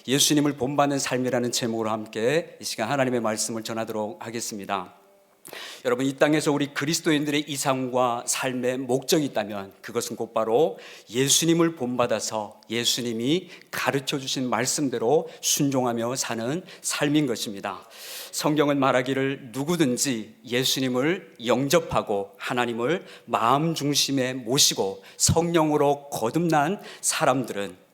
예수님을 본받는 삶이라는 제목으로 함께 이 시간 하나님의 말씀을 전하도록 하겠습니다. 여러분, 이 땅에서 우리 그리스도인들의 이상과 삶의 목적이 있다면 그것은 곧바로 예수님을 본받아서 예수님이 가르쳐 주신 말씀대로 순종하며 사는 삶인 것입니다. 성경은 말하기를 누구든지 예수님을 영접하고 하나님을 마음 중심에 모시고 성령으로 거듭난 사람들은,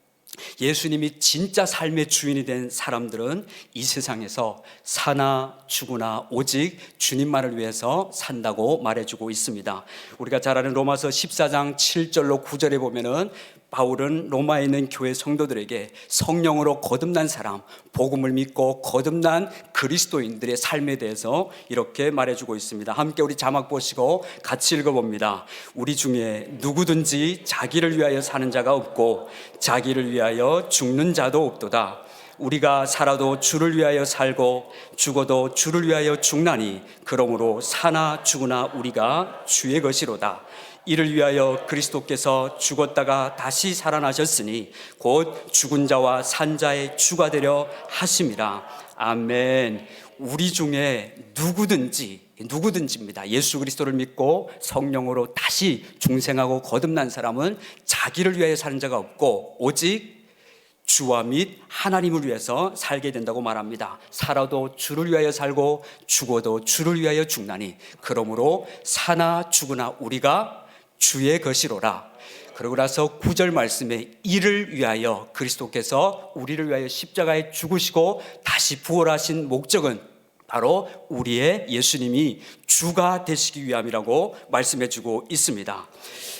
예수님이 진짜 삶의 주인이 된 사람들은 이 세상에서 사나 죽으나 오직 주님만을 위해서 산다고 말해주고 있습니다. 우리가 잘 아는 로마서 14장 7절로 9절에 보면은 바울은 로마에 있는 교회 성도들에게 성령으로 거듭난 사람, 복음을 믿고 거듭난 그리스도인들의 삶에 대해서 이렇게 말해주고 있습니다. 함께 우리 자막 보시고 같이 읽어봅니다. 우리 중에 누구든지 자기를 위하여 사는 자가 없고 자기를 위하여 죽는 자도 없도다. 우리가 살아도 주를 위하여 살고 죽어도 주를 위하여 죽나니 그러므로 사나 죽으나 우리가 주의 것이로다. 이를 위하여 그리스도께서 죽었다가 다시 살아나셨으니 곧 죽은 자와 산 자의 주가 되려 하심이라. 아멘. 우리 중에 누구든지입니다. 예수 그리스도를 믿고 성령으로 다시 중생하고 거듭난 사람은 자기를 위하여 사는 자가 없고 오직 주와 및 하나님을 위해서 살게 된다고 말합니다. 살아도 주를 위하여 살고 죽어도 주를 위하여 죽나니 그러므로 사나 죽으나 우리가 주의 것이로라. 그러고 나서 9절 말씀에 이를 위하여, 그리스도께서 우리를 위하여 십자가에 죽으시고 다시 부활하신 목적은 바로 우리의 예수님이 주가 되시기 위함이라고 말씀해 주고 있습니다.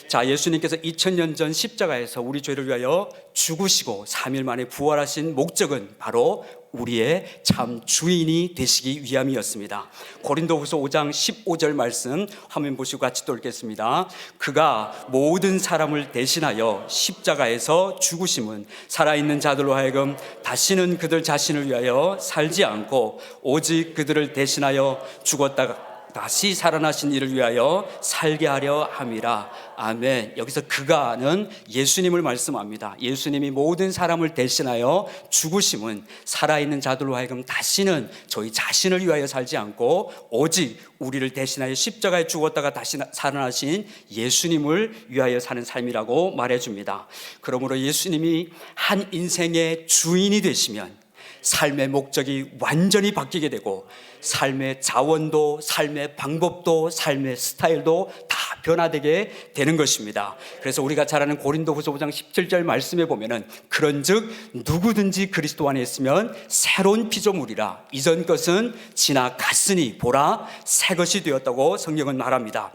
자, 예수님께서 2000년 전 십자가에서 우리 죄를 위하여 죽으시고 3일 만에 부활하신 목적은 바로 우리의 참 주인이 되시기 위함이었습니다. 고린도후서 5장 15절 말씀 화면 보시고 같이 또 읽겠습니다. 그가 모든 사람을 대신하여 십자가에서 죽으심은 살아있는 자들로 하여금 다시는 그들 자신을 위하여 살지 않고 오직 그들을 대신하여 죽었다가 다시 살아나신 이를 위하여 살게 하려 함이라. 아멘. 여기서 그가는 예수님을 말씀합니다. 예수님이 모든 사람을 대신하여 죽으심은 살아있는 자들로 하여금 다시는 저희 자신을 위하여 살지 않고 오직 우리를 대신하여 십자가에 죽었다가 다시 살아나신 예수님을 위하여 사는 삶이라고 말해줍니다. 그러므로 예수님이 한 인생의 주인이 되시면 삶의 목적이 완전히 바뀌게 되고 삶의 자원도 삶의 방법도 삶의 스타일도 다 변화되게 되는 것입니다. 그래서 우리가 잘 아는 고린도후서 5장 17절 말씀에 보면은 그런즉 누구든지 그리스도 안에 있으면 새로운 피조물이라 이전 것은 지나갔으니 보라 새 것이 되었다고 성경은 말합니다.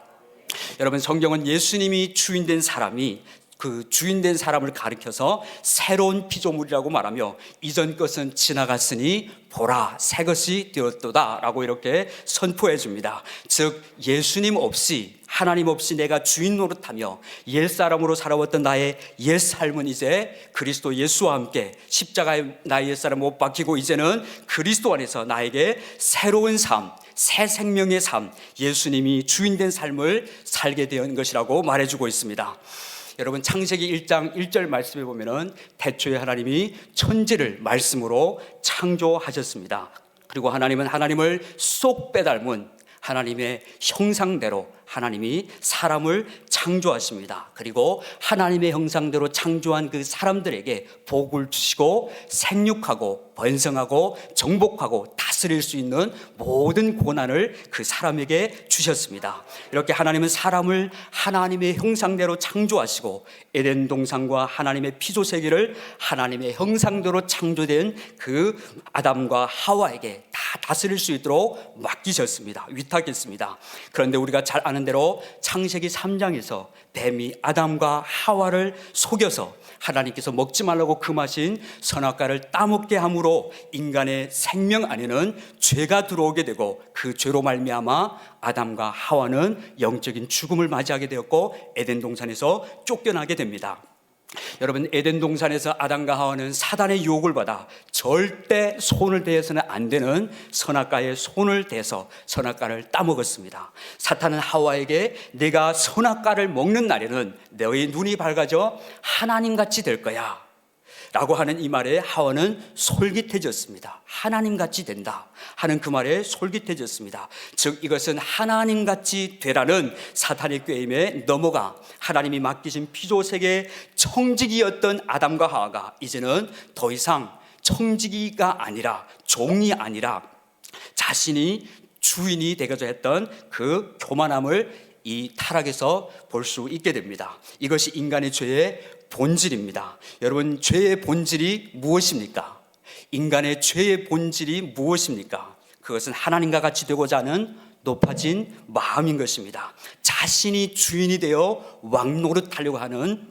여러분, 성경은 예수님이 주인된 사람이 그 주인된 사람을 가리켜서 새로운 피조물이라고 말하며 이전 것은 지나갔으니 보라 새 것이 되었도다 라고 이렇게 선포해 줍니다. 즉 예수님 없이, 하나님 없이 내가 주인 노릇하며 옛사람으로 살아왔던 나의 옛삶은 이제 그리스도 예수와 함께 십자가에 나의 옛사람 못 박히고 이제는 그리스도 안에서 나에게 새로운 삶, 새 생명의 삶, 예수님이 주인된 삶을 살게 된 것이라고 말해주고 있습니다. 여러분, 창세기 1장 1절 말씀에 보면은 태초에 하나님이 천지를 말씀으로 창조하셨습니다. 그리고 하나님은 하나님을 쏙 빼닮은 하나님의 형상대로 하나님이 사람을 창조하십니다. 그리고 하나님의 형상대로 창조한 그 사람들에게 복을 주시고 생육하고 번성하고 정복하고 다스릴 수 있는 모든 고난을 그 사람에게 주셨습니다. 이렇게 하나님은 사람을 하나님의 형상대로 창조하시고 에덴 동산과 하나님의 피조 세계를 하나님의 형상대로 창조된 그 아담과 하와에게 다 다스릴 수 있도록 맡기셨습니다. 위탁했습니다. 그런데 우리가 잘 아는 대로 창세기 3장에서 뱀이 아담과 하와를 속여서 하나님께서 먹지 말라고 금하신 선악과를 따먹게 함으로 인간의 생명 안에는 죄가 들어오게 되고 그 죄로 말미암아 아담과 하와는 영적인 죽음을 맞이하게 되었고 에덴 동산에서 쫓겨나게 됩니다. 여러분, 에덴 동산에서 아담과 하와는 사단의 유혹을 받아 절대 손을 대해서는 안 되는 선악과에 손을 대서 선악과를 따먹었습니다. 사탄은 하와에게 네가 선악과를 먹는 날에는 너의 눈이 밝아져 하나님같이 될 거야. 라고 하는 이 말에 하와는 솔깃해졌습니다. 하나님같이 된다 하는 그 말에 솔깃해졌습니다. 즉 이것은 하나님같이 되라는 사탄의 꾀임에 넘어가 하나님이 맡기신 피조세계의 청지기였던 아담과 하와가 이제는 더 이상 청지기가 아니라 종이 아니라 자신이 주인이 되고자 했던 그 교만함을 이 타락에서 볼 수 있게 됩니다. 이것이 인간의 죄의 본질입니다. 여러분, 죄의 본질이 무엇입니까? 인간의 죄의 본질이 무엇입니까? 그것은 하나님과 같이 되고자 하는 높아진 마음인 것입니다. 자신이 주인이 되어 왕노릇하려고 하는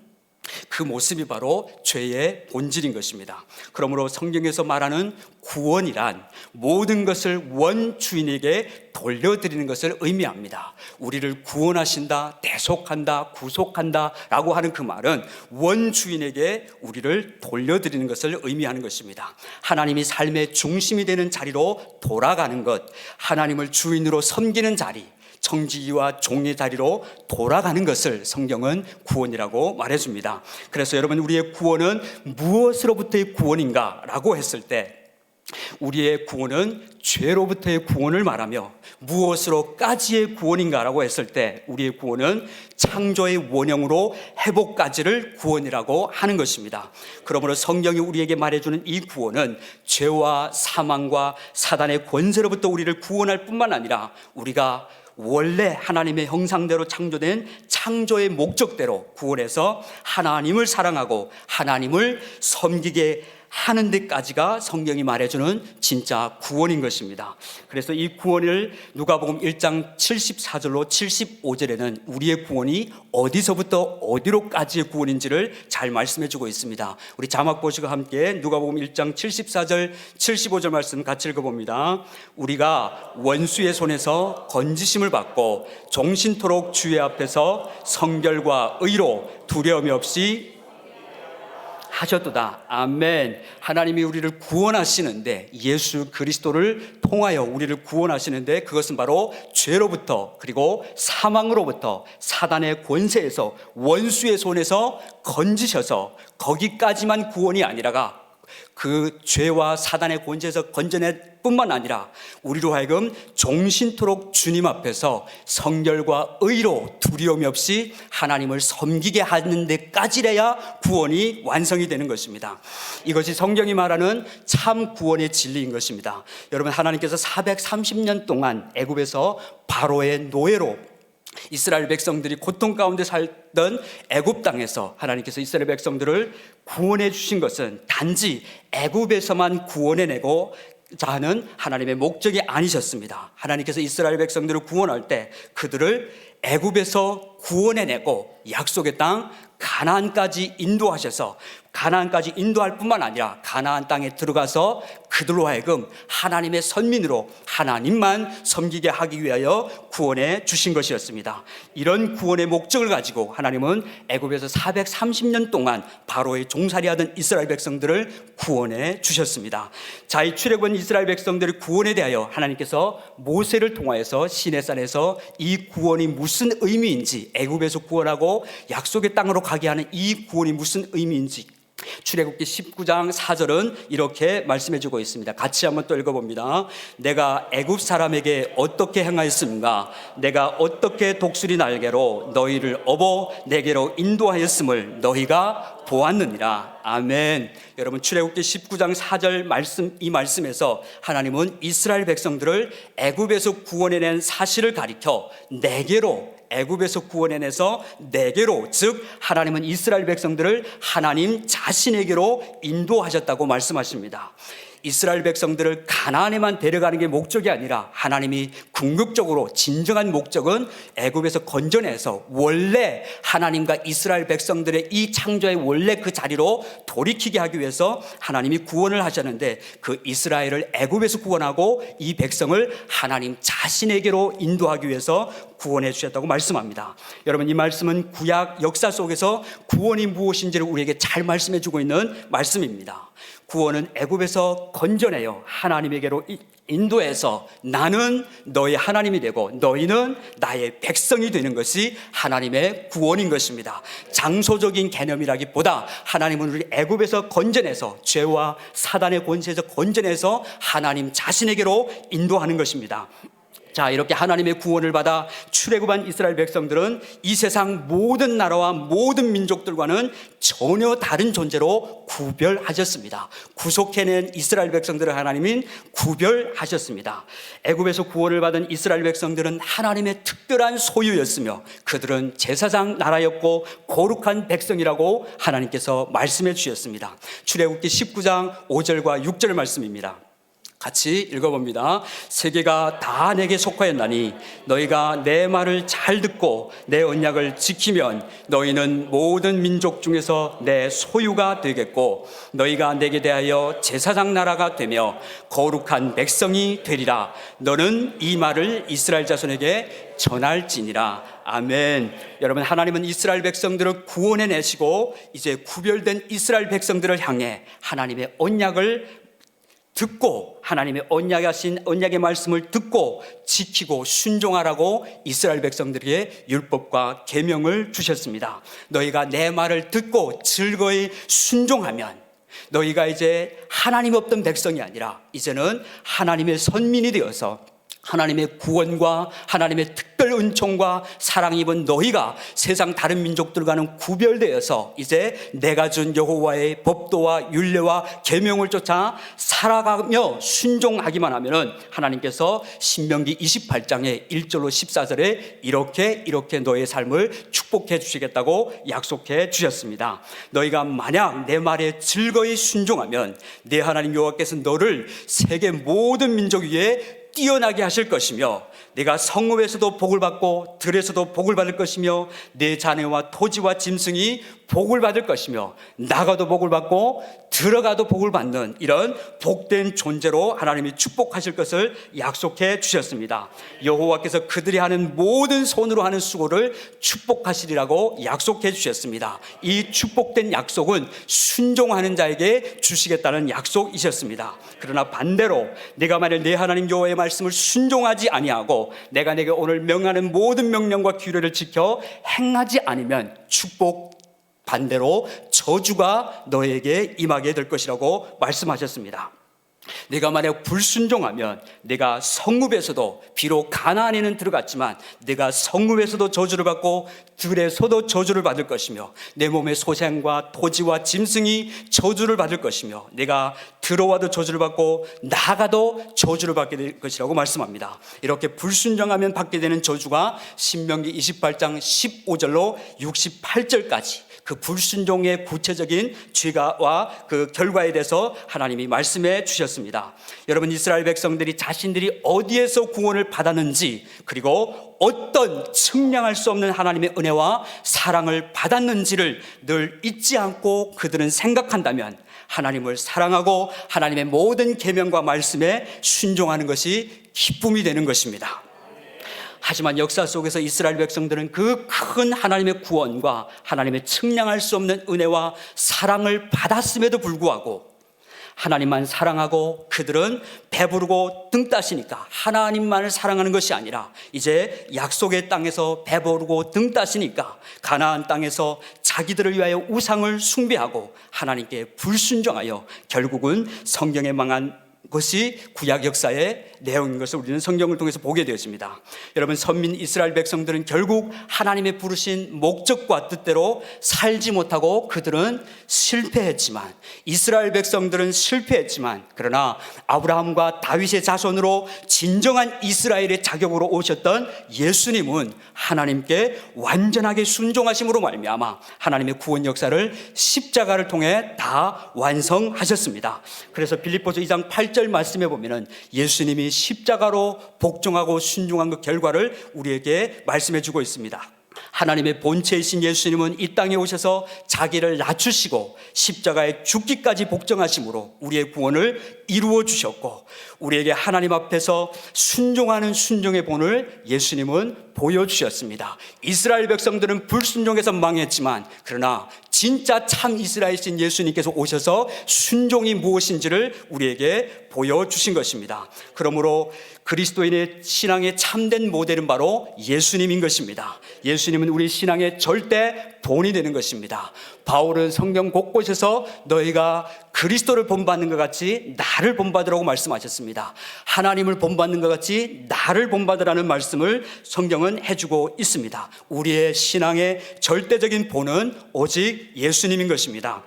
그 모습이 바로 죄의 본질인 것입니다. 그러므로 성경에서 말하는 구원이란 모든 것을 원주인에게 돌려드리는 것을 의미합니다. 우리를 구원하신다, 대속한다, 구속한다 라고 하는 그 말은 원주인에게 우리를 돌려드리는 것을 의미하는 것입니다. 하나님이 삶의 중심이 되는 자리로 돌아가는 것, 하나님을 주인으로 섬기는 자리, 청지기와 종의 자리로 돌아가는 것을 성경은 구원이라고 말해줍니다. 그래서 여러분, 우리의 구원은 무엇으로부터의 구원인가 라고 했을 때 우리의 구원은 죄로부터의 구원을 말하며 무엇으로까지의 구원인가 라고 했을 때 우리의 구원은 창조의 원형으로 회복까지를 구원이라고 하는 것입니다. 그러므로 성경이 우리에게 말해주는 이 구원은 죄와 사망과 사단의 권세로부터 우리를 구원할 뿐만 아니라 우리가 원래 하나님의 형상대로 창조된 창조의 목적대로 구원해서 하나님을 사랑하고 하나님을 섬기게 하는 데까지가 성경이 말해주는 진짜 구원인 것입니다. 그래서 이 구원을 누가복음 1장 74절로 75절에는 우리의 구원이 어디서부터 어디로까지의 구원인지를 잘 말씀해주고 있습니다. 우리 자막 보시고 함께 누가복음 1장 74절 75절 말씀 같이 읽어봅니다. 우리가 원수의 손에서 건지심을 받고 종신토록 주의 앞에서 성결과 의로 두려움이 없이 하셨도다. 아멘. 하나님이 우리를 구원하시는데, 예수 그리스도를 통하여 우리를 구원하시는데, 그것은 바로 죄로부터 그리고 사망으로부터 사단의 권세에서 원수의 손에서 건지셔서 거기까지만 구원이 아니라가 그 죄와 사단의 권세에서 건져낼 뿐만 아니라 우리로 하여금 종신토록 주님 앞에서 성결과 의로 두려움이 없이 하나님을 섬기게 하는 데까지래야 구원이 완성이 되는 것입니다. 이것이 성경이 말하는 참 구원의 진리인 것입니다. 여러분, 하나님께서 430년 동안 애굽에서 바로의 노예로 이스라엘 백성들이 고통 가운데 살던 애굽 땅에서 하나님께서 이스라엘 백성들을 구원해 주신 것은 단지 애굽에서만 구원해내고 자는 하나님의 목적이 아니셨습니다. 하나님께서 이스라엘 백성들을 구원할 때 그들을 애굽에서 구원해내고 약속의 땅 가나안까지 인도하셔서 가나안까지 인도할 뿐만 아니라 가나안 땅에 들어가서 그들로 하여금 하나님의 선민으로 하나님만 섬기게 하기 위하여 구원해 주신 것이었습니다. 이런 구원의 목적을 가지고 하나님은 애굽에서 430년 동안 바로의 종살이하던 이스라엘 백성들을 구원해 주셨습니다. 자, 이 출애굽한 이스라엘 백성들의 구원에 대하여 하나님께서 모세를 통하여서 시내산에서 이 구원이 무슨 의미인지, 애굽에서 구원하고 약속의 땅으로 가게 하는 이 구원이 무슨 의미인지 출애굽기 19장 4절은 이렇게 말씀해 주고 있습니다. 같이 한번 또 읽어봅니다. 내가 애굽 사람에게 어떻게 행하였습니까? 내가 어떻게 독수리 날개로 너희를 업어 내게로 인도하였음을 너희가 보았느니라. 아멘. 여러분, 출애굽기 19장 4절 말씀, 이 말씀에서 하나님은 이스라엘 백성들을 애굽에서 구원해낸 사실을 가리켜 내게로, 애굽에서 구원해내서 내게로, 즉 하나님은 이스라엘 백성들을 하나님 자신에게로 인도하셨다고 말씀하십니다. 이스라엘 백성들을 가나안에만 데려가는 게 목적이 아니라 하나님이 궁극적으로 진정한 목적은 애굽에서 건져내서 원래 하나님과 이스라엘 백성들의 이 창조의 원래 그 자리로 돌이키게 하기 위해서 하나님이 구원을 하셨는데, 그 이스라엘을 애굽에서 구원하고 이 백성을 하나님 자신에게로 인도하기 위해서 구원해 주셨다고 말씀합니다. 여러분, 이 말씀은 구약 역사 속에서 구원이 무엇인지를 우리에게 잘 말씀해 주고 있는 말씀입니다. 구원은 애굽에서 건져내어 하나님에게로 인도해서 나는 너의 하나님이 되고 너희는 나의 백성이 되는 것이 하나님의 구원인 것입니다. 장소적인 개념이라기보다 하나님은 우리 애굽에서 건져내서 죄와 사단의 권세에서 건져내서 하나님 자신에게로 인도하는 것입니다. 자, 이렇게 하나님의 구원을 받아 출애굽한 이스라엘 백성들은 이 세상 모든 나라와 모든 민족들과는 전혀 다른 존재로 구별하셨습니다. 구속해낸 이스라엘 백성들을 하나님은 구별하셨습니다. 애굽에서 구원을 받은 이스라엘 백성들은 하나님의 특별한 소유였으며 그들은 제사장 나라였고 거룩한 백성이라고 하나님께서 말씀해 주셨습니다. 출애굽기 19장 5절과 6절 말씀입니다. 같이 읽어봅니다. 세계가 다 내게 속하였나니 너희가 내 말을 잘 듣고 내 언약을 지키면 너희는 모든 민족 중에서 내 소유가 되겠고 너희가 내게 대하여 제사장 나라가 되며 거룩한 백성이 되리라. 너는 이 말을 이스라엘 자손에게 전할지니라. 아멘. 여러분, 하나님은 이스라엘 백성들을 구원해내시고 이제 구별된 이스라엘 백성들을 향해 하나님의 언약을 듣고 하나님의 언약하신 언약의 말씀을 듣고 지키고 순종하라고 이스라엘 백성들에게 율법과 계명을 주셨습니다. 너희가 내 말을 듣고 즐거이 순종하면 너희가 이제 하나님 없던 백성이 아니라 이제는 하나님의 선민이 되어서 하나님의 구원과 하나님의 특별 은총과 사랑 입은 너희가 세상 다른 민족들과는 구별되어서 이제 내가 준 여호와의 법도와 율례와 계명을 쫓아 살아가며 순종하기만 하면은 하나님께서 신명기 28장의 1절로 14절에 이렇게 너의 삶을 축복해 주시겠다고 약속해 주셨습니다. 너희가 만약 내 말에 즐거이 순종하면 내 하나님 여호와께서 너를 세계 모든 민족 위에 뛰어나게 하실 것이며 내가 성읍에서도 복을 받고 들에서도 복을 받을 것이며 내 자녀와 토지와 짐승이 복을 받을 것이며 나가도 복을 받고 들어가도 복을 받는 이런 복된 존재로 하나님이 축복하실 것을 약속해 주셨습니다. 여호와께서 그들이 하는 모든 손으로 하는 수고를 축복하시리라고 약속해 주셨습니다. 이 축복된 약속은 순종하는 자에게 주시겠다는 약속이셨습니다. 그러나 반대로 내가 만일 내 하나님 여호와의 말씀을 순종하지 아니하고 내가 내게 오늘 명하는 모든 명령과 규례를 지켜 행하지 않으면 축복 반대로 저주가 너에게 임하게 될 것이라고 말씀하셨습니다. 내가 만약 불순종하면 내가 성읍에서도 비록 가나안에는 들어갔지만 내가 성읍에서도 저주를 받고 들에서도 저주를 받을 것이며 내 몸의 소생과 토지와 짐승이 저주를 받을 것이며 내가 들어와도 저주를 받고 나가도 저주를 받게 될 것이라고 말씀합니다. 이렇게 불순종하면 받게 되는 저주가 신명기 28장 15절로 68절까지 그 불순종의 구체적인 죄가와 그 결과에 대해서 하나님이 말씀해 주셨습니다. 여러분, 이스라엘 백성들이 자신들이 어디에서 구원을 받았는지 그리고 어떤 측량할 수 없는 하나님의 은혜와 사랑을 받았는지를 늘 잊지 않고 그들은 생각한다면 하나님을 사랑하고 하나님의 모든 계명과 말씀에 순종하는 것이 기쁨이 되는 것입니다. 하지만 역사 속에서 이스라엘 백성들은 그 큰 하나님의 구원과 하나님의 측량할 수 없는 은혜와 사랑을 받았음에도 불구하고 하나님만 사랑하고 그들은 배부르고 등 따시니까 하나님만을 사랑하는 것이 아니라 이제 약속의 땅에서 배부르고 등 따시니까 가나안 땅에서 자기들을 위하여 우상을 숭배하고 하나님께 불순종하여 결국은 성경에 망한 것이 구약 역사의 내용인 것을 우리는 성경을 통해서 보게 되었습니다. 여러분, 선민 이스라엘 백성들은 결국 하나님의 부르신 목적과 뜻대로 살지 못하고 그들은 실패했지만 이스라엘 백성들은 실패했지만 그러나 아브라함과 다윗의 자손으로 진정한 이스라엘의 자격으로 오셨던 예수님은 하나님께 완전하게 순종하심으로 말미암아 하나님의 구원 역사를 십자가를 통해 다 완성하셨습니다. 그래서 빌립보서 2장 8절 말씀해 보면은 예수님이 십자가로 복종하고 순종한 그 결과를 우리에게 말씀해 주고 있습니다. 하나님의 본체이신 예수님은 이 땅에 오셔서 자기를 낮추시고 십자가에 죽기까지 복종하심으로 우리의 구원을 이루어 주셨고 우리에게 하나님 앞에서 순종하는 순종의 본을 예수님은 보여주셨습니다. 이스라엘 백성들은 불순종해서 망했지만 그러나 진짜 참 이스라엘신 예수님께서 오셔서 순종이 무엇인지를 우리에게 보여주신 것입니다. 그러므로 그리스도인의 신앙의 참된 모델은 바로 예수님인 것입니다. 예수님은 우리 신앙의 절대 본이 되는 것입니다. 바울은 성경 곳곳에서 너희가 그리스도를 본받는 것 같이 나를 본받으라고 말씀하셨습니다. 하나님을 본받는 것 같이 나를 본받으라는 말씀을 성경은 해주고 있습니다. 우리의 신앙의 절대적인 본은 오직 예수님인 것입니다.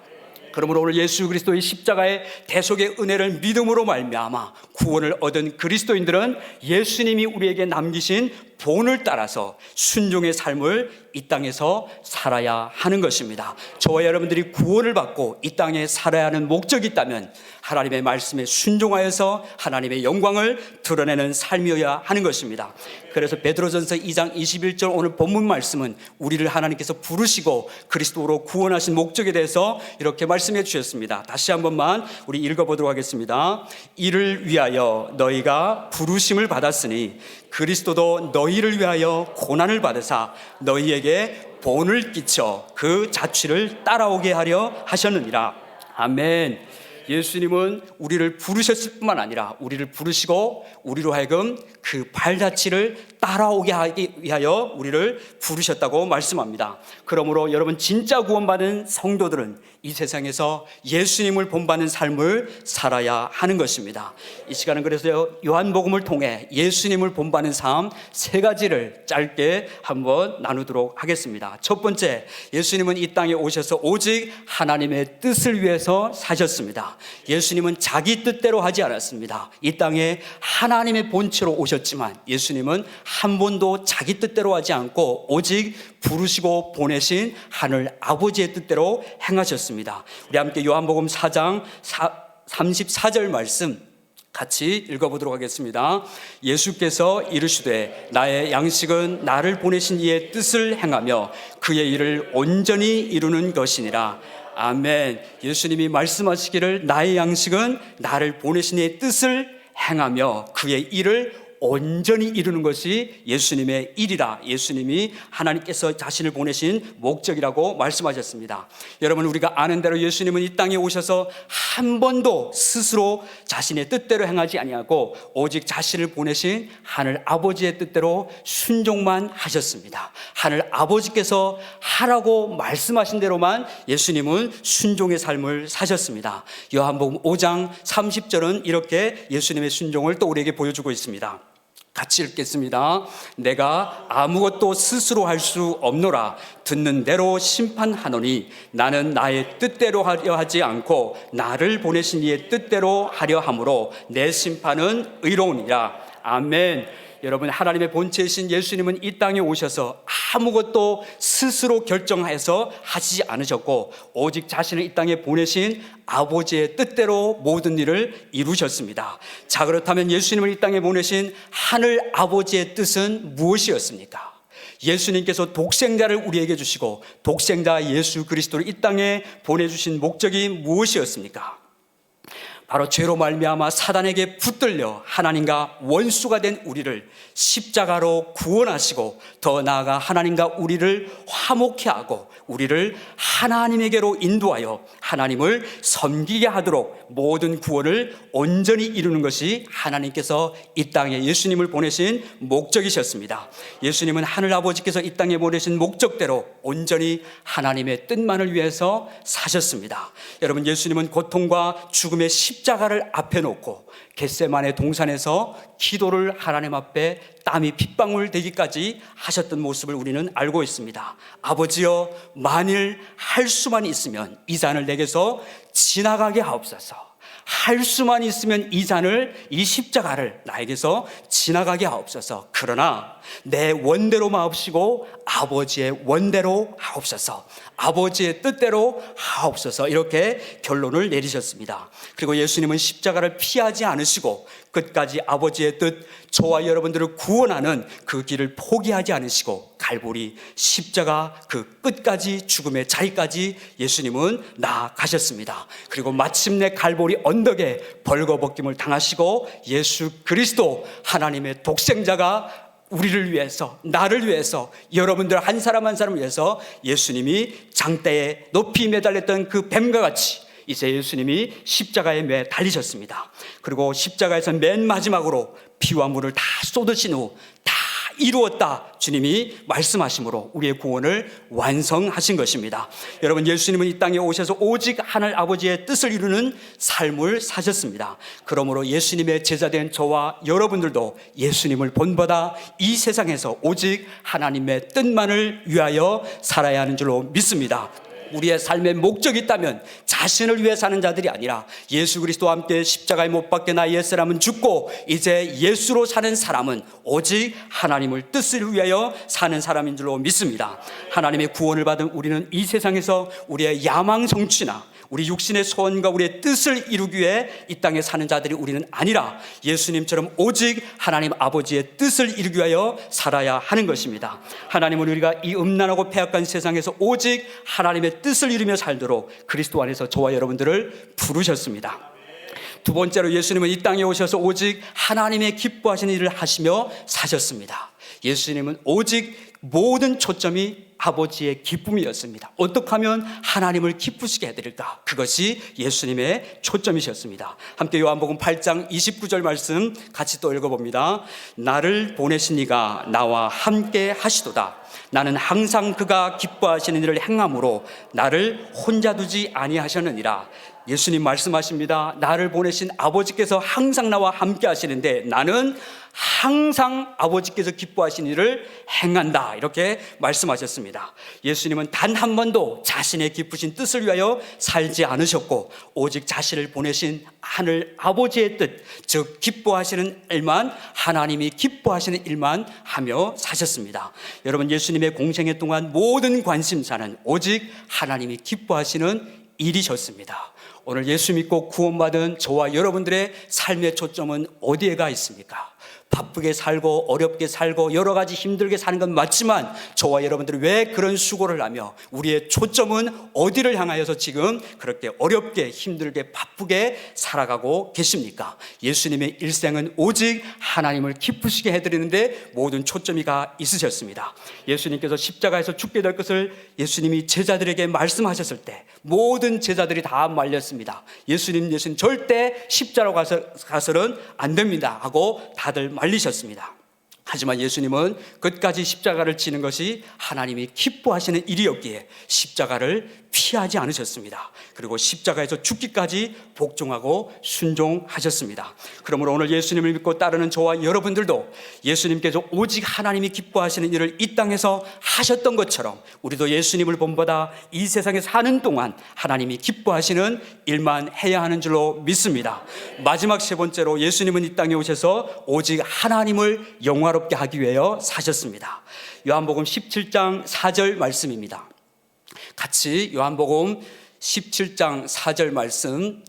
그러므로 오늘 예수 그리스도의 십자가의 대속의 은혜를 믿음으로 말미암아 구원을 얻은 그리스도인들은 예수님이 우리에게 남기신 본을 따라서 순종의 삶을 이 땅에서 살아야 하는 것입니다. 저와 여러분들이 구원을 받고 이 땅에 살아야 하는 목적이 있다면 하나님의 말씀에 순종하여서 하나님의 영광을 드러내는 삶이어야 하는 것입니다. 그래서 베드로전서 2장 21절 오늘 본문 말씀은 우리를 하나님께서 부르시고 그리스도로 구원하신 목적에 대해서 이렇게 말씀해 주셨습니다. 다시 한 번만 우리 읽어보도록 하겠습니다. 이를 위하여 너희가 부르심을 받았으니 그리스도도 너희를 위하여 고난을 받으사 너희에게 본을 끼쳐 그 자취를 따라오게 하려 하셨느니라. 아멘. 예수님은 우리를 부르셨을 뿐만 아니라 우리를 부르시고 우리로 하여금 그 발자취를 따라오게 하기 위하여 우리를 부르셨다고 말씀합니다. 그러므로 여러분 진짜 구원받은 성도들은 이 세상에서 예수님을 본받는 삶을 살아야 하는 것입니다. 이 시간은 그래서 요한복음을 통해 예수님을 본받는 삶 세 가지를 짧게 한번 나누도록 하겠습니다. 첫 번째, 예수님은 이 땅에 오셔서 오직 하나님의 뜻을 위해서 사셨습니다. 예수님은 자기 뜻대로 하지 않았습니다. 이 땅에 하나님의 본체로 오셨지만 예수님은 한 번도 자기 뜻대로 하지 않고 오직 부르시고 보내신 하늘 아버지의 뜻대로 행하셨습니다. 우리 함께 요한복음 4장 34절 말씀 같이 읽어보도록 하겠습니다. 예수께서 이르시되 나의 양식은 나를 보내신 이의 뜻을 행하며 그의 일을 온전히 이루는 것이니라. 아멘. 예수님이 말씀하시기를 나의 양식은 나를 보내신 이의 뜻을 행하며 그의 일을 온전히 이루는 것이 예수님의 일이라. 예수님이 하나님께서 자신을 보내신 목적이라고 말씀하셨습니다. 여러분, 우리가 아는 대로 예수님은 이 땅에 오셔서 한 번도 스스로 자신의 뜻대로 행하지 아니하고 오직 자신을 보내신 하늘 아버지의 뜻대로 순종만 하셨습니다. 하늘 아버지께서 하라고 말씀하신 대로만 예수님은 순종의 삶을 사셨습니다. 요한복음 5장 30절은 이렇게 예수님의 순종을 또 우리에게 보여주고 있습니다. 같이 읽겠습니다. 내가 아무것도 스스로 할 수 없노라. 듣는 대로 심판하노니 나는 나의 뜻대로 하려 하지 않고 나를 보내신 이의 뜻대로 하려 함으로 내 심판은 의로우니라. 아멘. 여러분, 하나님의 본체이신 예수님은 이 땅에 오셔서 아무것도 스스로 결정해서 하시지 않으셨고 오직 자신을 이 땅에 보내신 아버지의 뜻대로 모든 일을 이루셨습니다. 자, 그렇다면 예수님을 이 땅에 보내신 하늘 아버지의 뜻은 무엇이었습니까? 예수님께서 독생자를 우리에게 주시고 독생자 예수 그리스도를 이 땅에 보내주신 목적이 무엇이었습니까? 바로 죄로 말미암아 사단에게 붙들려 하나님과 원수가 된 우리를 십자가로 구원하시고 더 나아가 하나님과 우리를 화목케 하고 우리를 하나님에게로 인도하여 하나님을 섬기게 하도록 모든 구원을 온전히 이루는 것이 하나님께서 이 땅에 예수님을 보내신 목적이셨습니다. 예수님은 하늘 아버지께서 이 땅에 보내신 목적대로 온전히 하나님의 뜻만을 위해서 사셨습니다. 여러분, 예수님은 고통과 죽음의 십자가를 앞에 놓고 겟세마네 동산에서 기도를 하나님 앞에 땀이 핏방울 되기까지 하셨던 모습을 우리는 알고 있습니다. 아버지여, 만일 할 수만 있으면 이 잔을 내게서 지나가게 하옵소서. 할 수만 있으면 이 잔을, 이 십자가를 나에게서 지나가게 하옵소서. 그러나 내 원대로 마옵시고 아버지의 원대로 하옵소서. 아버지의 뜻대로 하옵소서. 이렇게 결론을 내리셨습니다. 그리고 예수님은 십자가를 피하지 않으시고 끝까지 아버지의 뜻, 저와 여러분들을 구원하는 그 길을 포기하지 않으시고 갈보리 십자가 그 끝까지 죽음의 자리까지 예수님은 나아가셨습니다. 그리고 마침내 갈보리 언덕에 벌거벗김을 당하시고 예수 그리스도 하나님의 독생자가 우리를 위해서, 나를 위해서, 여러분들 한 사람 한 사람을 위해서 예수님이 장대에 높이 매달렸던 그 뱀과 같이 이제 예수님이 십자가에 매 달리셨습니다. 그리고 십자가에서 맨 마지막으로 피와 물을 다 쏟으신 후 다 이루었다 주님이 말씀하심으로 우리의 구원을 완성하신 것입니다. 여러분, 예수님은 이 땅에 오셔서 오직 하늘 아버지의 뜻을 이루는 삶을 사셨습니다. 그러므로 예수님의 제자된 저와 여러분들도 예수님을 본받아 이 세상에서 오직 하나님의 뜻만을 위하여 살아야 하는 줄로 믿습니다. 우리의 삶의 목적이 있다면 자신을 위해 사는 자들이 아니라 예수 그리스도와 함께 십자가에 못 박혀 나 옛사람은 죽고 이제 예수로 사는 사람은 오직 하나님을 뜻을 위하여 사는 사람인 줄로 믿습니다. 하나님의 구원을 받은 우리는 이 세상에서 우리의 야망 성취나 우리 육신의 소원과 우리의 뜻을 이루기 위해 이 땅에 사는 자들이 우리는 아니라 예수님처럼 오직 하나님 아버지의 뜻을 이루기 위하여 살아야 하는 것입니다. 하나님은 우리가 이 음란하고 패악한 세상에서 오직 하나님의 뜻을 이루며 살도록 그리스도 안에서 저와 여러분들을 부르셨습니다. 두 번째로 예수님은 이 땅에 오셔서 오직 하나님의 기뻐하시는 일을 하시며 사셨습니다. 예수님은 오직 모든 초점이 아버지의 기쁨이었습니다. 어떻게 하면 하나님을 기쁘시게 해드릴까? 그것이 예수님의 초점이셨습니다. 함께 요한복음 8장 29절 말씀 같이 또 읽어봅니다. 나를 보내신 이가 나와 함께 하시도다. 나는 항상 그가 기뻐하시는 일을 행함으로 나를 혼자 두지 아니하셨느니라. 예수님 말씀하십니다. 나를 보내신 아버지께서 항상 나와 함께 하시는데 나는 항상 아버지께서 기뻐하신 일을 행한다, 이렇게 말씀하셨습니다. 예수님은 단 한 번도 자신의 기쁘신 뜻을 위하여 살지 않으셨고 오직 자신을 보내신 하늘 아버지의 뜻, 즉 기뻐하시는 일만, 하나님이 기뻐하시는 일만 하며 사셨습니다. 여러분, 예수님의 공생애 동안 모든 관심사는 오직 하나님이 기뻐하시는 일이셨습니다. 오늘 예수 믿고 구원받은 저와 여러분들의 삶의 초점은 어디에가 있습니까? 바쁘게 살고 어렵게 살고 여러 가지 힘들게 사는 건 맞지만 저와 여러분들이 왜 그런 수고를 하며 우리의 초점은 어디를 향하여서 지금 그렇게 어렵게 힘들게 바쁘게 살아가고 계십니까? 예수님의 일생은 오직 하나님을 기쁘시게 해드리는데 모든 초점이 가 있으셨습니다. 예수님께서 십자가에서 죽게 될 것을 예수님이 제자들에게 말씀하셨을 때 모든 제자들이 다 말렸습니다. 예수님 절대 십자가로 가서는 안 됩니다 하고 다들 말리셨습니다. 하지만 예수님은 끝까지 십자가를 지는 것이 하나님이 기뻐하시는 일이었기에 십자가를 피하지 않으셨습니다. 그리고 십자가에서 죽기까지 복종하고 순종하셨습니다. 그러므로 오늘 예수님을 믿고 따르는 저와 여러분들도 예수님께서 오직 하나님이 기뻐하시는 일을 이 땅에서 하셨던 것처럼 우리도 예수님을 본받아 이 세상에 사는 동안 하나님이 기뻐하시는 일만 해야 하는 줄로 믿습니다. 마지막 세 번째로 예수님은 이 땅에 오셔서 오직 하나님을 영화롭게 하기 위하여 사셨습니다. 요한복음 17장 4절 말씀입니다. 같이 요한복음 17장 4절 말씀,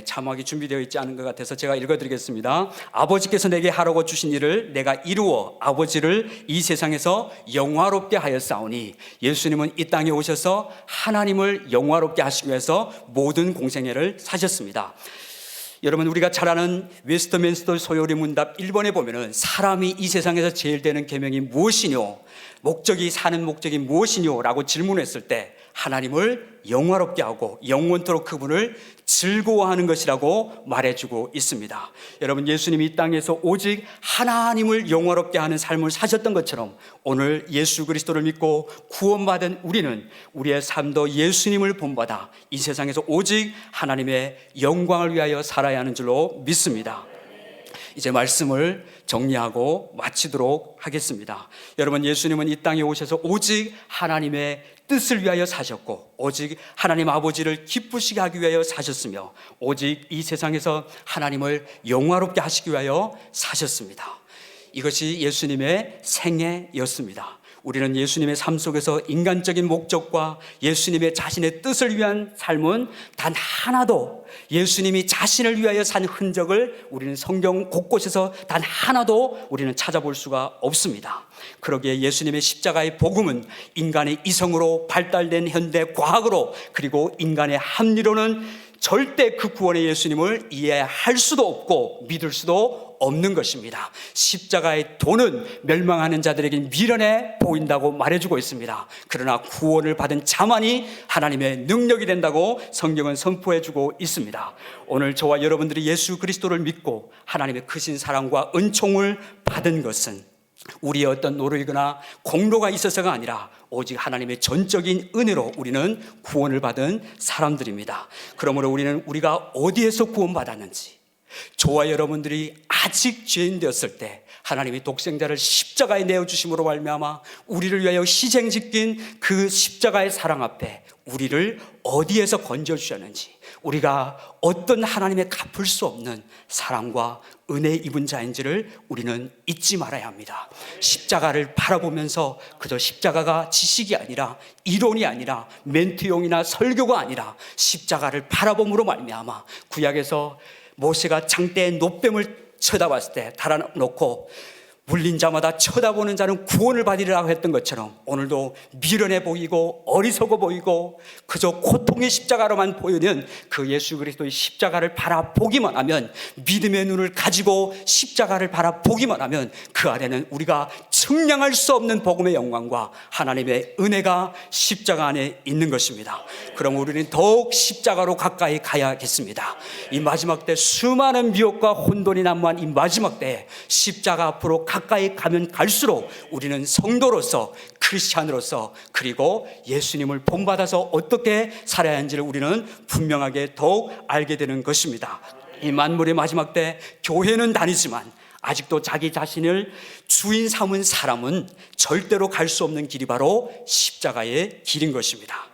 자막이 준비되어 있지 않은 것 같아서 제가 읽어드리겠습니다. 아버지께서 내게 하라고 주신 일을 내가 이루어 아버지를 이 세상에서 영화롭게 하였사오니, 예수님은 이 땅에 오셔서 하나님을 영화롭게 하시기 위해서 모든 공생애를 사셨습니다. 여러분, 우리가 잘 아는 웨스트민스터 소요리 문답 1번에 보면은 사람이 이 세상에서 제일 되는 계명이 무엇이뇨? 사는 목적이 무엇이뇨? 라고 질문했을 때 하나님을 영화롭게 하고 영원토록 그분을 즐거워하는 것이라고 말해주고 있습니다. 여러분, 예수님이 이 땅에서 오직 하나님을 영화롭게 하는 삶을 사셨던 것처럼 오늘 예수 그리스도를 믿고 구원받은 우리는 우리의 삶도 예수님을 본받아 이 세상에서 오직 하나님의 영광을 위하여 살아야 하는 줄로 믿습니다. 이제 말씀을 정리하고 마치도록 하겠습니다. 여러분, 예수님은 이 땅에 오셔서 오직 하나님의 뜻을 위하여 사셨고 오직 하나님 아버지를 기쁘시게 하기 위하여 사셨으며 오직 이 세상에서 하나님을 영화롭게 하시기 위하여 사셨습니다. 이것이 예수님의 생애였습니다. 우리는 예수님의 삶 속에서 인간적인 목적과 예수님의 자신의 뜻을 위한 삶은 단 하나도, 예수님이 자신을 위하여 산 흔적을 우리는 성경 곳곳에서 단 하나도 우리는 찾아볼 수가 없습니다. 그러기에 예수님의 십자가의 복음은 인간의 이성으로 발달된 현대 과학으로 그리고 인간의 합리로는 절대 그 구원의 예수님을 이해할 수도 없고 믿을 수도 없는 것입니다. 십자가의 도는 멸망하는 자들에게 미련해 보인다고 말해주고 있습니다. 그러나 구원을 받은 자만이 하나님의 능력이 된다고 성경은 선포해주고 있습니다. 오늘 저와 여러분들이 예수 그리스도를 믿고 하나님의 크신 사랑과 은총을 받은 것은 우리의 어떤 노력이거나 공로가 있어서가 아니라 오직 하나님의 전적인 은혜로 우리는 구원을 받은 사람들입니다. 그러므로 우리가 어디에서 구원받았는지, 저와 여러분들이 아직 죄인 되었을 때 하나님이 독생자를 십자가에 내어주심으로 말미암아 우리를 위하여 희생짓긴 그 십자가의 사랑 앞에 우리를 어디에서 건져주셨는지, 우리가 어떤 하나님의 갚을 수 없는 사랑과 은혜 입은 자인지를 우리는 잊지 말아야 합니다. 십자가를 바라보면서 그저 십자가가 지식이 아니라, 이론이 아니라, 멘트용이나 설교가 아니라 십자가를 바라봄으로 말미암아 구약에서 모세가 장대의 노뱀을 쳐다봤을 때 달아놓고 물린 자마다 쳐다보는 자는 구원을 받으리라고 했던 것처럼, 오늘도 미련해 보이고 어리석어 보이고 그저 고통의 십자가로만 보이는 그 예수 그리스도의 십자가를 바라보기만 하면, 믿음의 눈을 가지고 십자가를 바라보기만 하면 그 안에는 우리가 측량할 수 없는 복음의 영광과 하나님의 은혜가 십자가 안에 있는 것입니다. 그럼 우리는 더욱 십자가로 가까이 가야겠습니다. 이 마지막 때 수많은 미혹과 혼돈이 난무한 이 마지막 때에 십자가 앞으로 가까이 가면 갈수록 우리는 성도로서, 크리스찬으로서, 그리고 예수님을 본받아서 어떻게 살아야 하는지를 우리는 분명하게 더욱 알게 되는 것입니다. 이 만물의 마지막 때 교회는 다니지만 아직도 자기 자신을 주인 삼은 사람은 절대로 갈 수 없는 길이 바로 십자가의 길인 것입니다.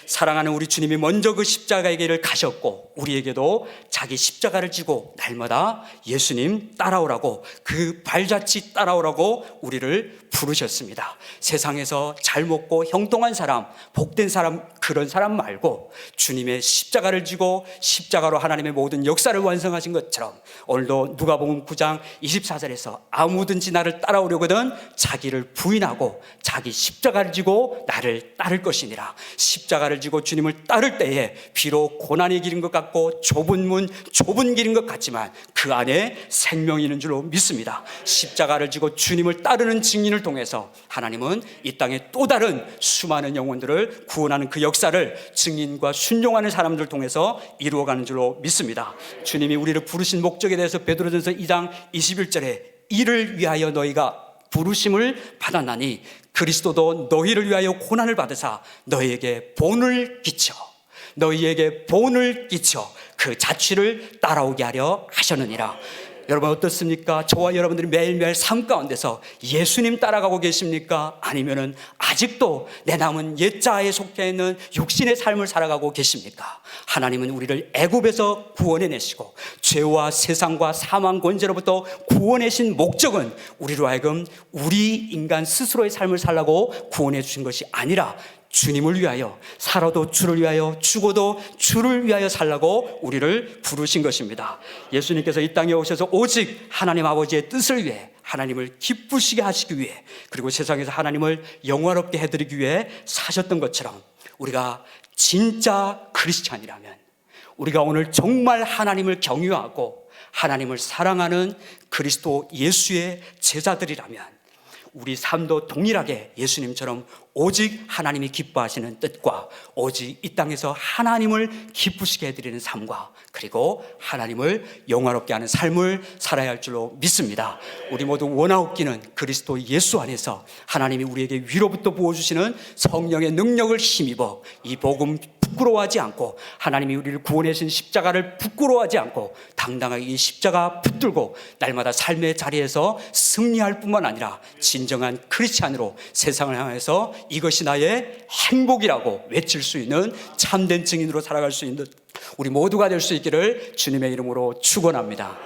사랑하는 우리 주님이 먼저 그 십자가의 길을 가셨고, 우리에게도 자기 십자가를 지고 날마다 예수님 따라오라고, 그 발자취 따라오라고 우리를 부르셨습니다. 세상에서 잘 먹고 형통한 사람, 복된 사람, 그런 사람 말고 주님의 십자가를 지고 십자가로 하나님의 모든 역사를 완성하신 것처럼, 오늘도 누가복음 9장 24절에서 아무든지 나를 따라오려거든 자기를 부인하고 자기 십자가를 지고 나를 따를 것이니라. 십자가를 지고 주님을 따를 때에 비록 고난의 길인 것 같고 좁은 문, 좁은 길인 것 같지만 그 안에 생명이 있는 줄로 믿습니다. 십자가를 지고 주님을 따르는 증인을 통해서 하나님은 이 땅에 또 다른 수많은 영혼들을 구원하는 그 역사를 증인과 순종하는 사람들을 통해서 이루어가는 줄로 믿습니다. 주님이 우리를 부르신 목적에 대해서 베드로전서 2장 21절에 이를 위하여 너희가 부르심을 받았나니 그리스도도 너희를 위하여 고난을 받으사 너희에게 본을 끼쳐 그 자취를 따라오게 하려 하셨느니라. 여러분 어떻습니까? 저와 여러분들이 매일매일 삶 가운데서 예수님 따라가고 계십니까? 아니면은 아직도 내 남은 옛자에 속해 있는 육신의 삶을 살아가고 계십니까? 하나님은 우리를 애굽에서 구원해내시고 죄와 세상과 사망 권세로부터 구원해신 목적은 우리로 하여금 우리 인간 스스로의 삶을 살라고 구원해 주신 것이 아니라 주님을 위하여 살아도 주를 위하여 죽어도 주를 위하여 살라고 우리를 부르신 것입니다. 예수님께서 이 땅에 오셔서 오직 하나님 아버지의 뜻을 위해, 하나님을 기쁘시게 하시기 위해, 그리고 세상에서 하나님을 영화롭게 해드리기 위해 사셨던 것처럼, 우리가 진짜 크리스찬이라면, 우리가 오늘 정말 하나님을 경유하고 하나님을 사랑하는 그리스도 예수의 제자들이라면 우리 삶도 동일하게 예수님처럼 오직 하나님이 기뻐하시는 뜻과 오직 이 땅에서 하나님을 기쁘시게 해드리는 삶과 그리고 하나님을 영화롭게 하는 삶을 살아야 할 줄로 믿습니다. 우리 모두 원하옵기는 그리스도 예수 안에서 하나님이 우리에게 위로부터 부어주시는 성령의 능력을 힘입어 이 복음 부끄러워하지 않고, 하나님이 우리를 구원하신 십자가를 부끄러워하지 않고 당당하게 이 십자가 붙들고 날마다 삶의 자리에서 승리할 뿐만 아니라 진정한 크리스찬으로 세상을 향해서 이것이 나의 행복이라고 외칠 수 있는 참된 증인으로 살아갈 수 있는 우리 모두가 될 수 있기를 주님의 이름으로 축원합니다.